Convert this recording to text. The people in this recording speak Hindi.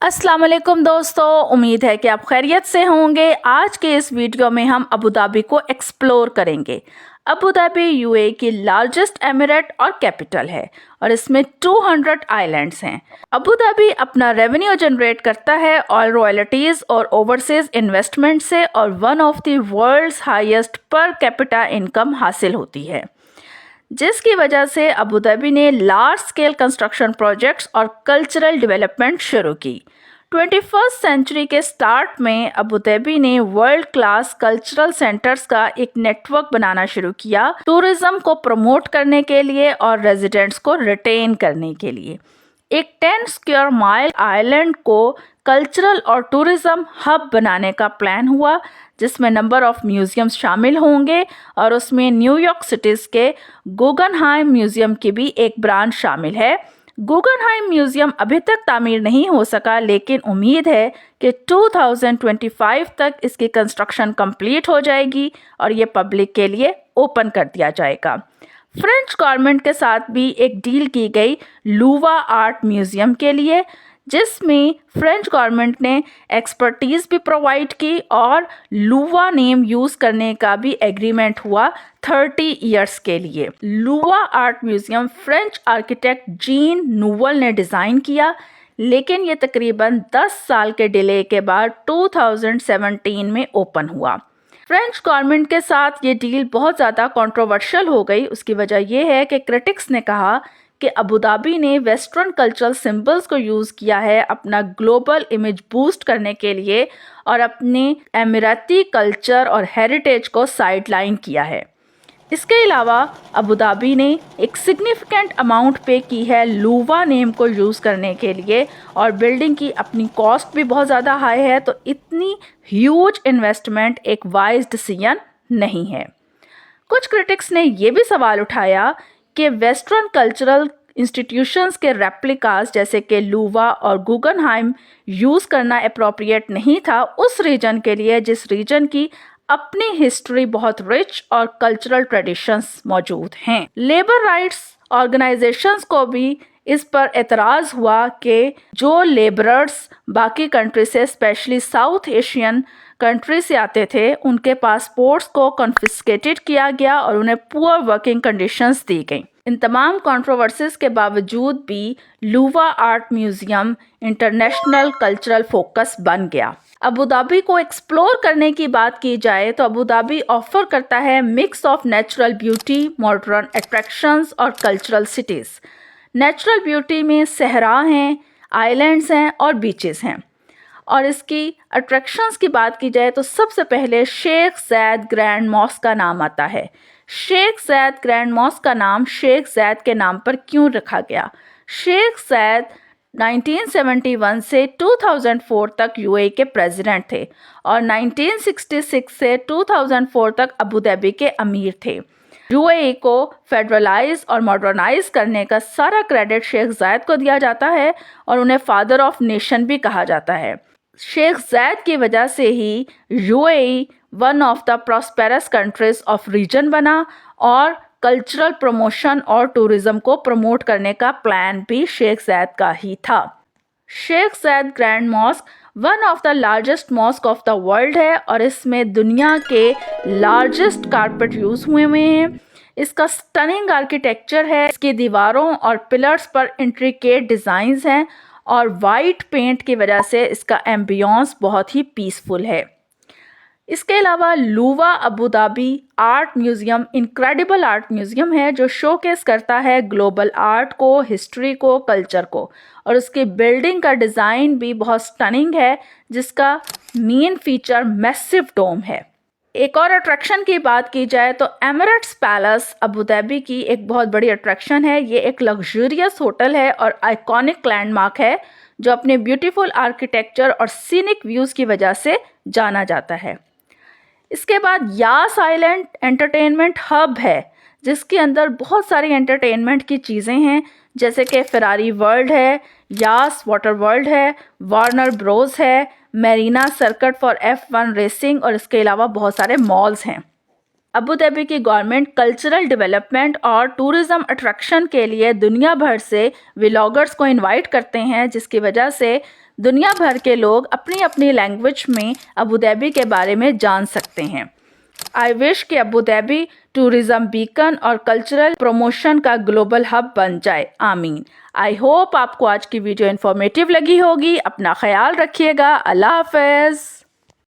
अस्सलाम वालेकुम दोस्तों, उम्मीद है कि आप खैरियत से होंगे। आज के इस वीडियो में हम अबू धाबी को एक्सप्लोर करेंगे। अबू धाबी यूएई की लार्जेस्ट एमिरेट और कैपिटल है और इसमें 200 आइलैंड्स हैं। अबू धाबी अपना रेवेन्यू जनरेट करता है ऑयल रॉयल्टीज़ और ओवरसीज इन्वेस्टमेंट से और one of the world's highest per capita income हासिल होती है, जिसकी वजह से अबू धाबी ने लार्ज स्केल कंस्ट्रक्शन प्रोजेक्ट्स और कल्चरल डेवलपमेंट शुरू की। 21st सेंचुरी के स्टार्ट में अबू धाबी ने वर्ल्ड क्लास कल्चरल सेंटर्स का एक नेटवर्क बनाना शुरू किया, टूरिज्म को प्रमोट करने के लिए और रेजिडेंट्स को रिटेन करने के लिए। एक 10 स्क्वायर माइल आइलैंड को कल्चरल और टूरिज्म हब बनाने का प्लान हुआ, जिसमें नंबर ऑफ म्यूजियम्स शामिल होंगे और उसमें न्यूयॉर्क सिटीज़ के गुगनहाइम म्यूजियम की भी एक ब्रांच शामिल है। गुगनहाइम म्यूजियम अभी तक तामीर नहीं हो सका, लेकिन उम्मीद है कि 2025 तक इसकी कंस्ट्रक्शन कंप्लीट हो जाएगी और ये पब्लिक के लिए ओपन कर दिया जाएगा। फ्रेंच गवर्नमेंट के साथ भी एक डील की गई लूवा आर्ट म्यूजियम के लिए, जिसमें फ्रेंच गवर्नमेंट ने एक्सपर्टीज़ भी प्रोवाइड की और लूवा नेम यूज़ करने का भी एग्रीमेंट हुआ 30 इयर्स के लिए। Louvre art museum French architect Jean Nouvel ने डिज़ाइन किया, लेकिन ये तकरीबन 10 साल के डिले के बाद 2017 में ओपन हुआ। फ्रेंच गवर्नमेंट के साथ ये डील बहुत ज़्यादा कंट्रोवर्शियल हो गई। उसकी वजह यह है कि क्रिटिक्स ने कहा कि अबू धाबी ने वेस्टर्न कल्चरल सिंबल्स को यूज़ किया है अपना ग्लोबल इमेज बूस्ट करने के लिए और अपने एमिराती कल्चर और हेरिटेज को साइडलाइन किया है। इसके अलावा अबू धाबी ने एक सिग्निफिकेंट अमाउंट पे की है लूवा नेम को यूज़ करने के लिए और बिल्डिंग की अपनी कॉस्ट भी बहुत ज़्यादा हाई है, तो इतनी ह्यूज इन्वेस्टमेंट एक वाइज डिसीजन नहीं है। कुछ क्रिटिक्स ने ये भी सवाल उठाया कि वेस्टर्न कल्चरल इंस्टीट्यूशंस के रेप्लिकास जैसे कि लूवा और गुगनहाइम यूज़ करना अप्रोप्रिएट नहीं था उस रीजन के लिए जिस रीजन की अपनी हिस्ट्री बहुत रिच और कल्चरल ट्रेडिशंस मौजूद हैं। लेबर राइट्स ऑर्गेनाइजेशंस को भी इस पर एतराज़ हुआ कि जो लेबरर्स बाकी कंट्री से स्पेशली साउथ एशियन कंट्री से आते थे, उनके पासपोर्ट्स को कॉन्फिस्केटेड किया गया और उन्हें पुअर वर्किंग कंडीशंस दी गई। इन तमाम कंट्रोवर्सीज के बावजूद भी Louvre art museum international cultural focus बन गया। अबू धाबी को एक्सप्लोर करने की बात की जाए तो अबू धाबी ऑफर करता है mix of natural beauty, modern attractions और कल्चरल सिटीज़। नेचुरल ब्यूटी में सहरा हैं, आइलैंड्स हैं और बीचेस हैं। और इसकी अट्रैक्शंस की बात की जाए तो सबसे पहले शेख ज़ैद ग्रैंड मॉस्क का नाम आता है। शेख ज़ैद ग्रैंड मॉस्क का नाम शेख ज़ैद के नाम पर क्यों रखा गया? शेख ज़ैद 1971 से 2004 तक यूएई के प्रेसिडेंट थे और 1966 से 2004 तक अबू धाबी के अमीर थे। यूएई को फेडरलाइज और मॉडर्नाइज करने का सारा क्रेडिट शेख ज़ैद को दिया जाता है और उन्हें फादर ऑफ नेशन भी कहा जाता है। शेख ज़ैद की वजह से ही UAE one of the prosperous countries of region बना और कल्चरल प्रमोशन और टूरिज्म को प्रमोट करने का प्लान भी शेख ज़ैद का ही था। Sheikh Zayed Grand Mosque one of the largest mosque of the world है और इसमें दुनिया के लार्जेस्ट कारपेट यूज़ हुए हैं। इसका स्टनिंग आर्किटेक्चर है, इसकी दीवारों और पिलर्स पर इंट्रिकेट डिज़ाइंस हैं और वाइट पेंट की वजह से इसका एम्बियंस बहुत ही पीसफुल है। इसके अलावा Louvre Abu Dhabi art museum incredible art museum है जो शोकेस करता है ग्लोबल आर्ट को, हिस्ट्री को, कल्चर को, और उसकी बिल्डिंग का डिज़ाइन भी बहुत स्टनिंग है, जिसका मेन फीचर मैसिव डोम है। एक और अट्रैक्शन की बात की जाए तो एमिरेट्स पैलेस अबू धाबी की एक बहुत बड़ी अट्रैक्शन है। ये एक लग्जूरियस होटल है और आइकॉनिक लैंडमार्क है जो अपने ब्यूटीफुल आर्किटेक्चर और सीनिक व्यूज़ की वजह से जाना जाता है। इसके बाद यास आइलैंड एंटरटेनमेंट हब है, जिसके अंदर बहुत सारी एंटरटेनमेंट की चीज़ें हैं, जैसे कि फेरारी वर्ल्ड है, यास वाटर वर्ल्ड है, वार्नर ब्रोस है, मैरीना सर्किट फॉर F1 रेसिंग और इसके अलावा बहुत सारे मॉल्स हैं। अबू धाबी की गवर्नमेंट कल्चरल डेवलपमेंट और टूरिज़्म अट्रैक्शन के लिए दुनिया भर से व्लॉगर्स को इनवाइट करते हैं, जिसकी वजह से दुनिया भर के लोग अपनी अपनी लैंग्वेज में अबू धाबी के बारे में जान सकते हैं। आई विश कि अबू धाबी टूरिज्म बीकन और कल्चरल प्रमोशन का ग्लोबल हब बन जाए। आमीन। आई होप आपको आज की वीडियो इन्फॉर्मेटिव लगी होगी। अपना ख्याल रखिएगा। अल्लाह हाफ़िज़।